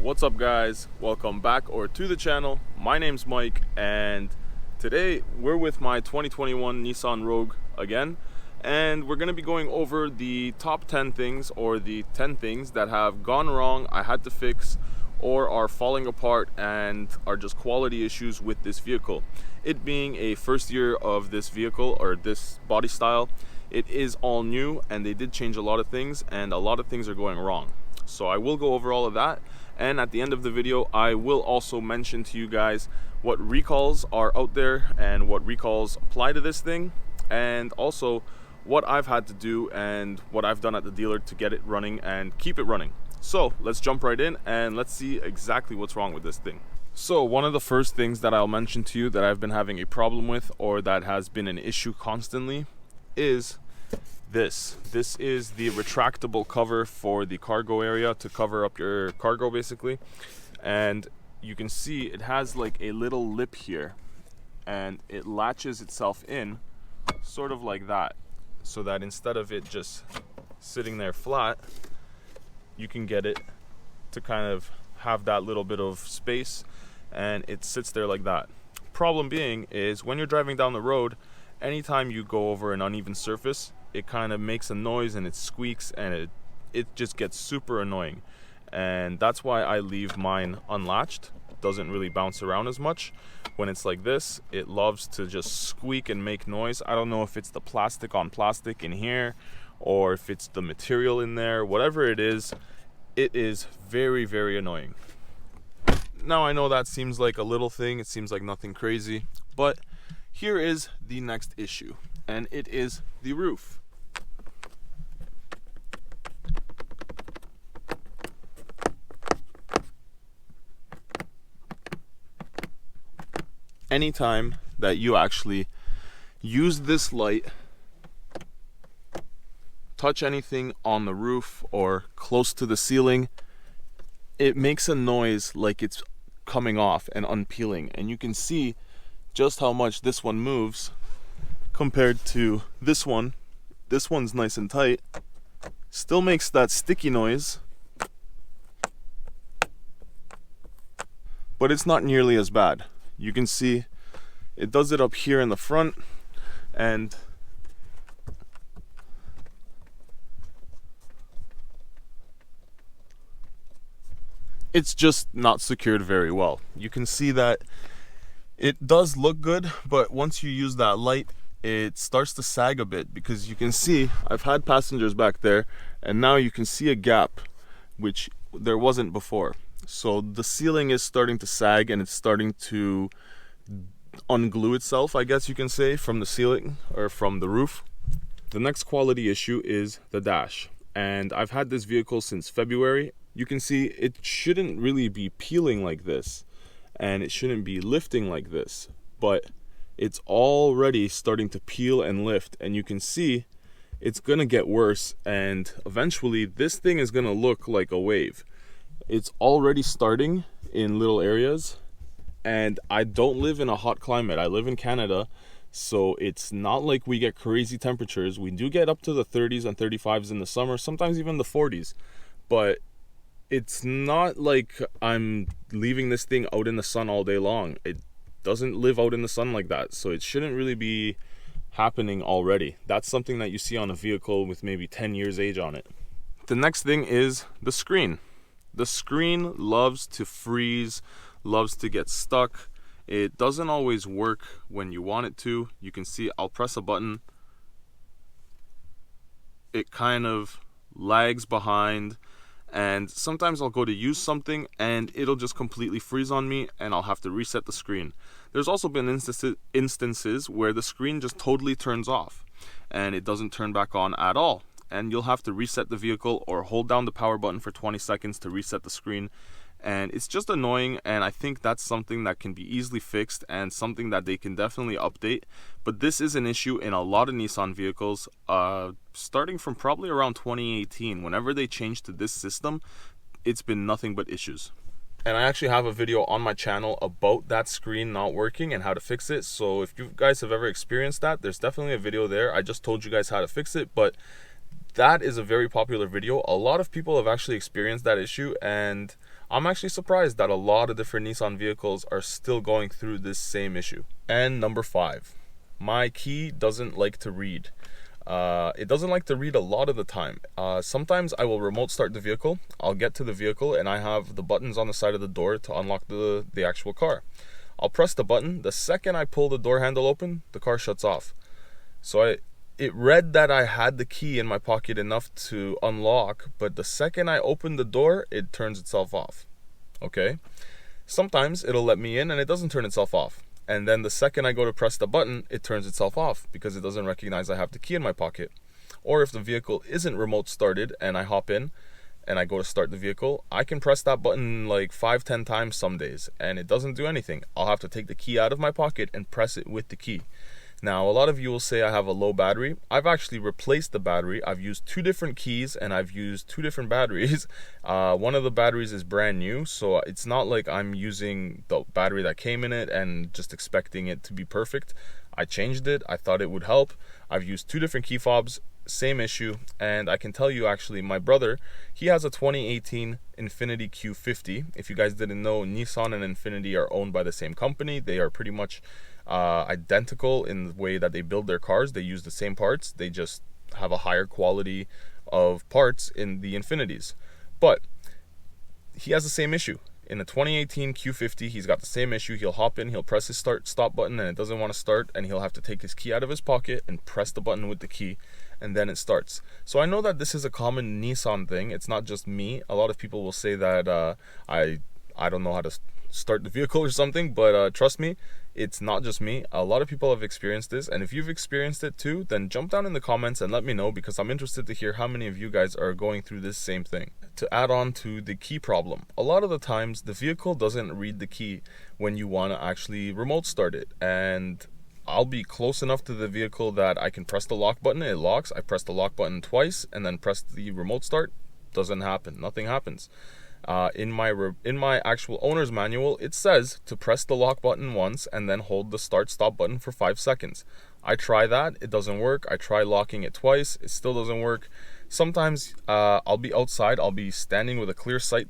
What's up guys, welcome back or to the channel. My name's Mike and today we're with my 2021 Nissan Rogue again, and we're going to be going over the top 10 things or the 10 things that have gone wrong, I had to fix, or are falling apart and are just quality issues with this vehicle. It being a first year of this vehicle or this body style, it is all new and they did change a lot of things and a lot of things are going wrong. So I will go over all of that, and at the end of the video I will also mention to you guys what recalls are out there and what recalls apply to this thing, and also what I've had to do and what I've done at the dealer to get it running and keep it running. So let's jump right in and let's see exactly what's wrong with this thing. So one of the first things that I'll mention to you that I've been having a problem with, or that has been an issue constantly, is this. This is the retractable cover for the cargo area to cover up your cargo basically. And you can see it has like a little lip here and it latches itself in sort of like that, so that instead of it just sitting there flat, you can get it to kind of have that little bit of space and it sits there like that. Problem being is when you're driving down the road, anytime you go over an uneven surface, it kind of makes a noise and it squeaks and it just gets super annoying. And that's why I leave mine unlatched. It doesn't really bounce around as much. When it's like this, it loves to just squeak and make noise. I don't know if it's the plastic on plastic in here or if it's the material in there. Whatever it is very, very annoying. Now I know that seems like a little thing, it seems like nothing crazy, but here is the next issue, and it is the roof. Anytime that you actually use this light, touch anything on the roof or close to the ceiling, it makes a noise like it's coming off and unpeeling. And you can see just how much this one moves compared to this one. This one's nice and tight, still makes that sticky noise, but it's not nearly as bad. You can see it does it up here in the front, and it's just not secured very well. You can see that it does look good, but once you use that light, it starts to sag a bit, because you can see I've had passengers back there and now you can see a gap which there wasn't before. So the ceiling is starting to sag and it's starting to unglue itself, I guess you can say, from the ceiling or from the roof. The next quality issue is the dash, and I've had this vehicle since February. You can see it shouldn't really be peeling like this and it shouldn't be lifting like this, but it's already starting to peel and lift, and you can see it's gonna get worse, and eventually this thing is gonna look like a wave. It's already starting in little areas, and I don't live in a hot climate. I live in Canada, so it's not like we get crazy temperatures. We do get up to the 30s and 35s in the summer, sometimes even the 40s, but it's not like I'm leaving this thing out in the sun all day long. It doesn't live out in the sun like that, so it shouldn't really be happening already. That's something that you see on a vehicle with maybe 10 years age on it. The next thing is the screen. The screen loves to freeze, loves to get stuck. It doesn't always work when you want it to. You can see I'll press a button, it kind of lags behind, and sometimes I'll go to use something and it'll just completely freeze on me and I'll have to reset the screen. There's also been instances where the screen just totally turns off and it doesn't turn back on at all, and you'll have to reset the vehicle or hold down the power button for 20 seconds to reset the screen. And it's just annoying, and I think that's something that can be easily fixed and something that they can definitely update. But this is an issue in a lot of Nissan vehicles, starting from probably around 2018. Whenever they changed to this system, it's been nothing but issues. And I actually have a video on my channel about that screen not working and how to fix it. So if you guys have ever experienced that, there's definitely a video there. I just told you guys how to fix it, but that is a very popular video. A lot of people have actually experienced that issue, and I'm actually surprised that a lot of different Nissan vehicles are still going through this same issue. And number 5, my key doesn't like to read. It doesn't like to read a lot of the time. Sometimes I will remote start the vehicle. I'll get to the vehicle and I have the buttons on the side of the door to unlock the actual car. I'll press the button. The second I pull the door handle open, the car shuts off. So it read that I had the key in my pocket enough to unlock, but the second I open the door, it turns itself off. Okay? Sometimes it'll let me in and it doesn't turn itself off. And then the second I go to press the button, it turns itself off because it doesn't recognize I have the key in my pocket. Or if the vehicle isn't remote started and I hop in and I go to start the vehicle, I can press that button like 5-10 times some days and it doesn't do anything. I'll have to take the key out of my pocket and press it with the key. Now, a lot of you will say I have a low battery. I've actually replaced the battery. I've used 2 different keys and I've used 2 different batteries. One of the batteries is brand new, so it's not like I'm using the battery that came in it and just expecting it to be perfect. I changed it. I thought it would help. I've used 2 different key fobs, same issue, and I can tell you actually my brother, he has a 2018 Infiniti Q50. If you guys didn't know, Nissan and Infiniti are owned by the same company. They are pretty much identical in the way that they build their cars. They use the same parts, they just have a higher quality of parts in the Infinitis. But he has the same issue. In the 2018 Q50, he's got the same issue. He'll hop in, he'll press his stop button and it doesn't want to start, and he'll have to take his key out of his pocket and press the button with the key, and then it starts. So I know that this is a common Nissan thing. It's not just me. A lot of people will say that I don't know how to start the vehicle or something, but trust me, it's not just me. A lot of people have experienced this, and if you've experienced it too, then jump down in the comments and let me know, because I'm interested to hear how many of you guys are going through this same thing. To add on to the key problem, a lot of the times the vehicle doesn't read the key when you want to actually remote start it, and I'll be close enough to the vehicle that I can press the lock button, it locks. I press the lock button twice and then press the remote start. Doesn't happen. Nothing happens. In my actual owner's manual, it says to press the lock button once and then hold the stop button for 5 seconds. I try that, it doesn't work. I try locking it twice, it still doesn't work. Sometimes I'll be outside, I'll be standing with a clear sight,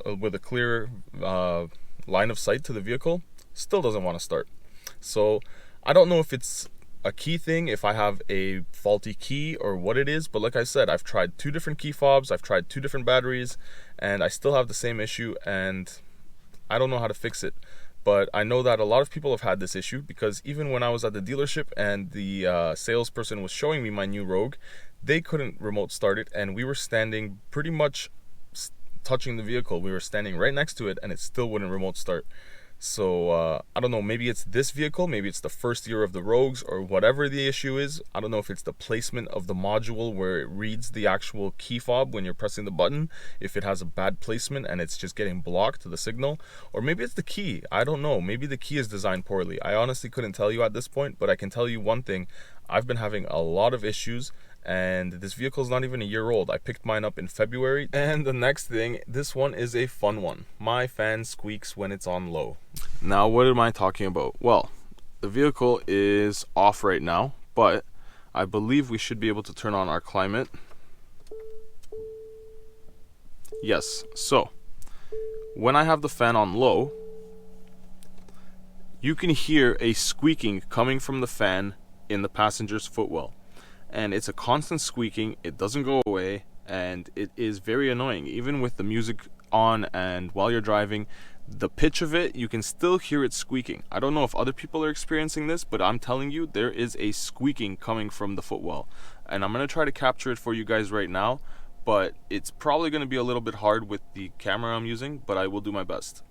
with a clear line of sight to the vehicle, still doesn't want to start. So I don't know if it's a key thing, if I have a faulty key or what it is, but like I said, I've tried 2 different key fobs, I've tried 2 different batteries, and I still have the same issue, and I don't know how to fix it. But I know that a lot of people have had this issue, because even when I was at the dealership and the salesperson was showing me my new Rogue, they couldn't remote start it, and we were standing pretty much touching the vehicle. We were standing right next to it and it still wouldn't remote start. So I don't know, maybe it's this vehicle, maybe it's the first year of the Rogues, or whatever the issue is. I don't know if it's the placement of the module where it reads the actual key fob when you're pressing the button, if it has a bad placement and it's just getting blocked to the signal, or maybe it's the key. I don't know, maybe the key is designed poorly. I honestly couldn't tell you at this point, but I can tell you one thing: I've been having a lot of issues, and this vehicle is not even a year old. I picked mine up in February. And the next thing, this one is a fun one. My fan squeaks when it's on low. Now, what am I talking about? Well, the vehicle is off right now, but I believe we should be able to turn on our climate. Yes, so when I have the fan on low, you can hear a squeaking coming from the fan in the passenger's footwell. And it's a constant squeaking, it doesn't go away, and it is very annoying. Even with the music on and while you're driving, the pitch of it, you can still hear it squeaking. I don't know if other people are experiencing this, but I'm telling you, there is a squeaking coming from the footwell. And I'm going to try to capture it for you guys right now, but it's probably going to be a little bit hard with the camera I'm using, but I will do my best.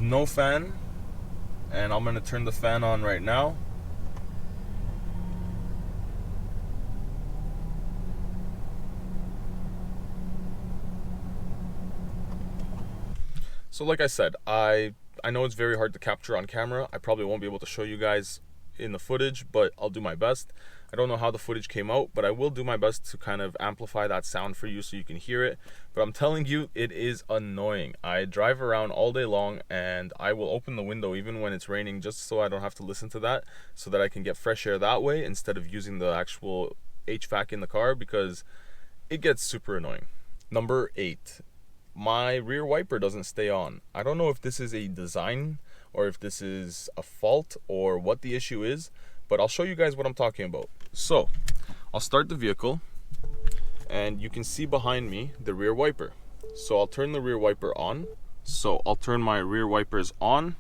No fan, and I'm going to turn the fan on right now. So like I said, I know it's very hard to capture on camera. I probably won't be able to show you guys in the footage, but I'll do my best. I don't know how the footage came out, but I will do my best to kind of amplify that sound for you so you can hear it. But I'm telling you, it is annoying. I drive around all day long and I will open the window even when it's raining just so I don't have to listen to that, so that I can get fresh air that way instead of using the actual HVAC in the car, because it gets super annoying. Number 8, my rear wiper doesn't stay on. I don't know if this is a design or if this is a fault or what the issue is, but I'll show you guys what I'm talking about. So I'll start the vehicle and you can see behind me the rear wiper. So I'll turn the rear wiper on. So I'll turn my rear wipers on.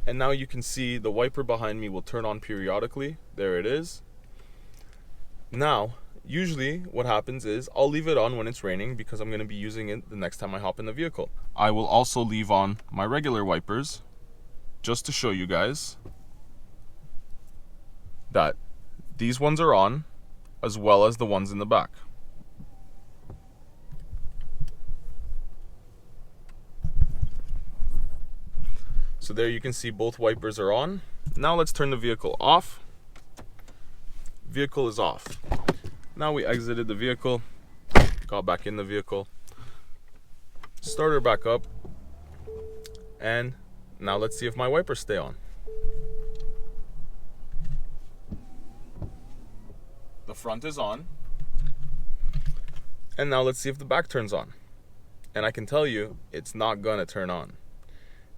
And now you can see the wiper behind me will turn on periodically. There it is. Now, usually what happens is I'll leave it on when it's raining because I'm going to be using it the next time I hop in the vehicle. I will also leave on my regular wipers just to show you guys that these ones are on, as well as the ones in the back. So there you can see both wipers are on. Now let's turn the vehicle off. Vehicle is off. Now we exited the vehicle, got back in the vehicle, started her back up, and now let's see if my wipers stay on. The front is on, and now let's see if the back turns on. And I can tell you, it's not gonna turn on.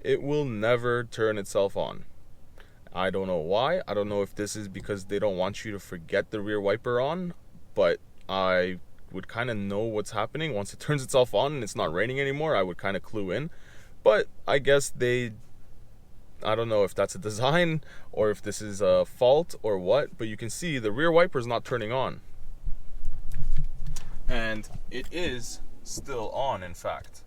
It will never turn itself on. I don't know why. I don't know if this is because they don't want you to forget the rear wiper on, but I would kind of know what's happening. Once it turns itself on and it's not raining anymore, I would kind of clue in. But I guess I don't know if that's a design or if this is a fault or what, but you can see the rear wiper is not turning on. And it is still on, in fact.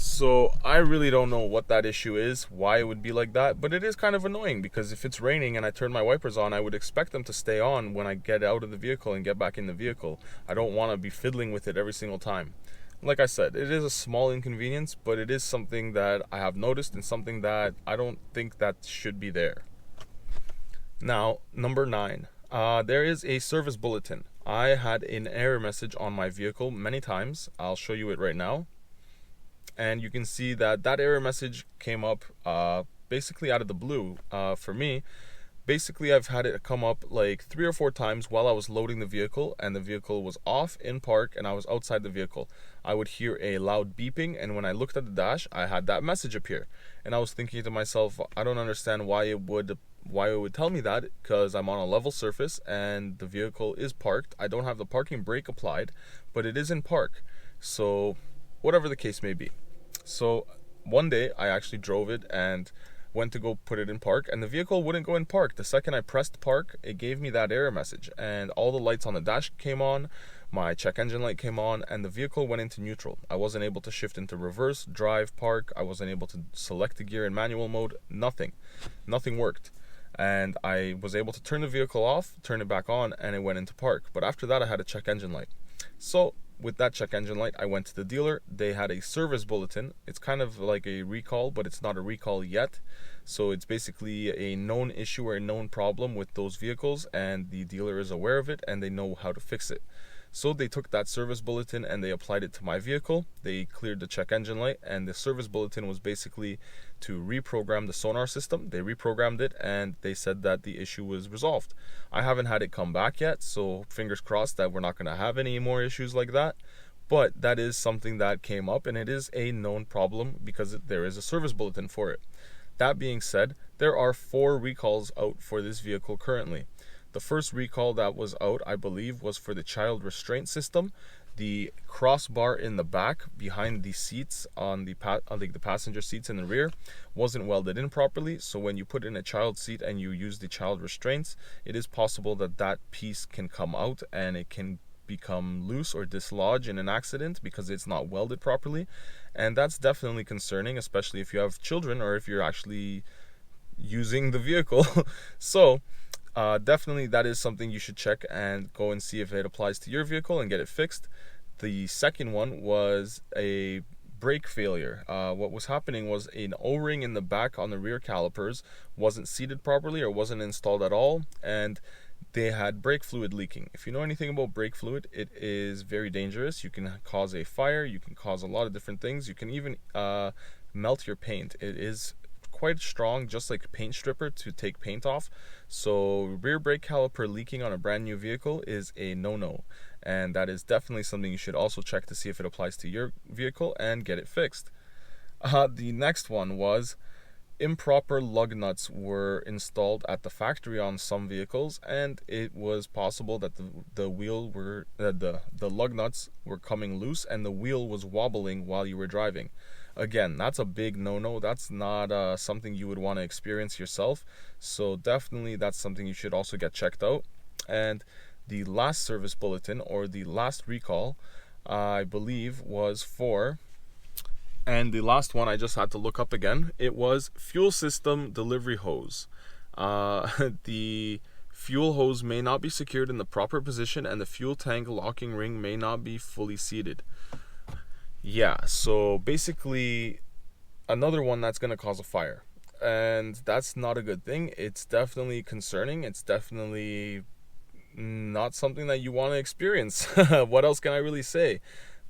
So I really don't know what that issue is, why it would be like that, but it is kind of annoying because if it's raining and I turn my wipers on, I would expect them to stay on when I get out of the vehicle and get back in the vehicle. I don't want to be fiddling with it every single time. Like I said, it is a small inconvenience, but it is something that I have noticed and something that I don't think that should be there. Now, number 9, there is a service bulletin. I had an error message on my vehicle many times. I'll show you it right now. And you can see that error message came up basically out of the blue for me. Basically, I've had it come up like 3 or 4 times while I was loading the vehicle and the vehicle was off in park and I was outside the vehicle. I would hear a loud beeping, and when I looked at the dash, I had that message appear. And I was thinking to myself, I don't understand why it would tell me that, because I'm on a level surface and the vehicle is parked. I don't have the parking brake applied, but it is in park. So whatever the case may be. So one day I actually drove it and went to go put it in park, and the vehicle wouldn't go in park. The second I pressed park, it gave me that error message, and all the lights on the dash came on, my check engine light came on, and the vehicle went into neutral. I wasn't able to shift into reverse, drive, park. I wasn't able to select the gear in manual mode. Nothing worked. And I was able to turn the vehicle off, turn it back on, and it went into park. But after that, I had a check engine light. So with that check engine light, I went to the dealer. They had a service bulletin. It's kind of like a recall, but it's not a recall yet. So it's basically a known issue or a known problem with those vehicles, and the dealer is aware of it and they know how to fix it. So they took that service bulletin and they applied it to my vehicle. They cleared the check engine light, and the service bulletin was basically to reprogram the sonar system. They reprogrammed it and they said that the issue was resolved. I haven't had it come back yet, so fingers crossed that we're not going to have any more issues like that. But that is something that came up, and it is a known problem because there is a service bulletin for it. That being said, there are 4 recalls out for this vehicle currently. The first recall that was out, I believe, was for the child restraint system. The crossbar in the back behind the seats on the passenger seats in the rear wasn't welded in properly. So when you put in a child seat and you use the child restraints, it is possible that that piece can come out and it can become loose or dislodge in an accident because it's not welded properly. And that's definitely concerning, especially if you have children or if you're actually using the vehicle. So definitely that is something you should check and go and see if it applies to your vehicle and get it fixed. The second one was a brake failure. What was happening was an O-ring in the back on the rear calipers wasn't seated properly or wasn't installed at all, and they had brake fluid leaking. If you know anything about brake fluid, it is very dangerous. You can cause a fire, you can cause a lot of different things. You can even melt your paint. It is quite strong, just like paint stripper, to take paint off. So rear brake caliper leaking on a brand new vehicle is a no-no, and that is definitely something you should also check to see if it applies to your vehicle and get it fixed. The next one was improper lug nuts were installed at the factory on some vehicles, and it was possible that the lug nuts were coming loose and the wheel was wobbling while you were driving. Again, that's a big no-no. That's not something you would want to experience yourself. So definitely that's something you should also get checked out. And the last service bulletin, or the last recall, I believe was for, and the last one I just had to look up again, it was fuel system delivery hose. The fuel hose may not be secured in the proper position, and the fuel tank locking ring may not be fully seated. Yeah, so basically another one that's going to cause a fire, and that's not a good thing. It's definitely concerning. It's definitely not something that you want to experience. What else can I really say?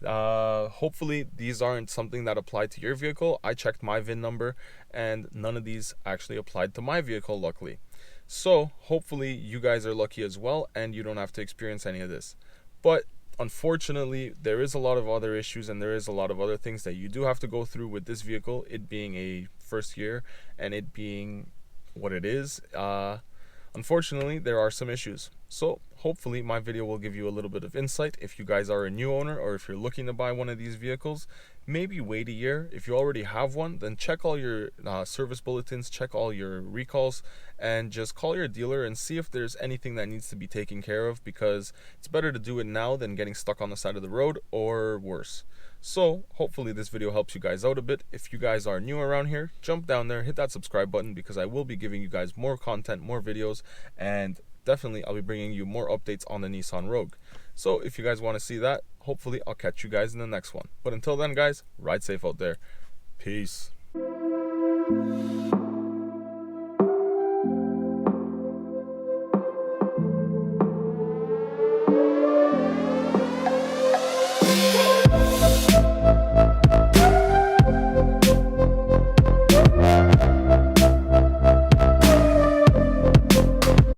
Hopefully these aren't something that applied to your vehicle. I checked my VIN number and none of these actually applied to my vehicle, luckily. So hopefully you guys are lucky as well and you don't have to experience any of this. But unfortunately, there is a lot of other issues and there is a lot of other things that you do have to go through with this vehicle, it being a first year and it being what it is. Unfortunately, there are some issues. So hopefully my video will give you a little bit of insight. If you guys are a new owner or if you're looking to buy one of these vehicles, maybe wait a year. If you already have one, then check all your service bulletins, check all your recalls, and just call your dealer and see if there's anything that needs to be taken care of, because it's better to do it now than getting stuck on the side of the road or worse. So hopefully this video helps you guys out a bit. If you guys are new around here, jump down there, hit that subscribe button, because I will be giving you guys more content, more videos, and definitely I'll be bringing you more updates on the Nissan Rogue. So if you guys want to see that, hopefully I'll catch you guys in the next one. But until then, guys, ride safe out there. Peace.